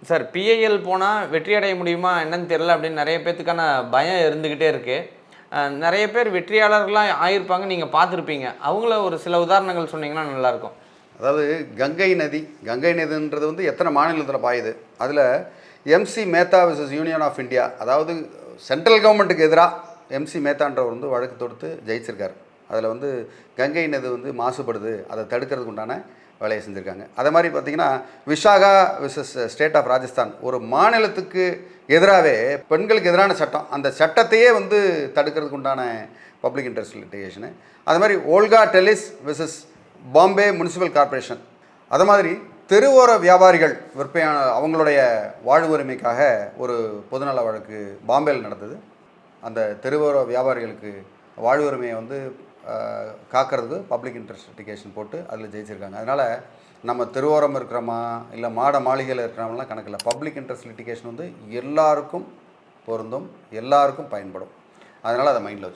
Sir BIL போனால் வெற்றி அடைய முடியுமா என்னன்னு தெரியல அப்படின்னு நிறைய பேர்த்துக்கான பயம் இருந்துக்கிட்டே இருக்குது. நிறைய பேர் வெற்றியாளர்களாக ஆகியிருப்பாங்க, நீங்கள் பார்த்துருப்பீங்க. அவங்கள ஒரு சில உதாரணங்கள் சொன்னீங்கன்னா நல்லாயிருக்கும். அதாவது கங்கை நதின்றது வந்து எத்தனை மாநிலத்தில் பாயுது. அதில் MC Mehta versus union of India, அதாவது சென்ட்ரல் கவர்மெண்ட்டுக்கு எதிராக எம்சி மேத்தான்றவர் வந்து வழக்கு தொடுத்து ஜெயிச்சிருக்கார். அதில் வந்து கங்கை நதி வந்து மாசுபடுது, அதை தடுக்கிறதுக்கு உண்டான வேலையை செஞ்சுருக்காங்க. அதே மாதிரி பார்த்திங்கன்னா Vishaka versus state of Rajasthan, ஒரு மாநிலத்துக்கு எதிராகவே பெண்களுக்கு எதிரான சட்டம், அந்த சட்டத்தையே வந்து தடுக்கிறதுக்கு உண்டான பப்ளிக் இன்ட்ரெஸ்ட் லிட்டிகேஷனு. அது மாதிரி Olga Tellis versus Bombay municipal corporation. அது மாதிரி தெருவோர வியாபாரிகள் விற்பனையான அவங்களுடைய வாழ்வு உரிமைக்காக ஒரு பொதுநல வழக்கு பாம்பேயில் நடந்தது. அந்த தெருவோர வியாபாரிகளுக்கு வாழ்வு உரிமையை வந்து காக்கிறதுக்கு பப்ளிக் இன்ட்ரெஸ்ட் லிட்டிகேஷன் போட்டு அதில் ஜெயிச்சிருக்காங்க. அதனால் நம்ம தெருவோரம் இருக்கிறோமா இல்லை மாட மாளிகையில் இருக்கிறோம்லாம் கணக்கில் பப்ளிக் இன்ட்ரெஸ்ட் லிட்டிகேஷன் வந்து எல்லாருக்கும் பொருந்தும், எல்லாருக்கும் பயன்படும். அதனால் அதை மைண்டில் வச்சு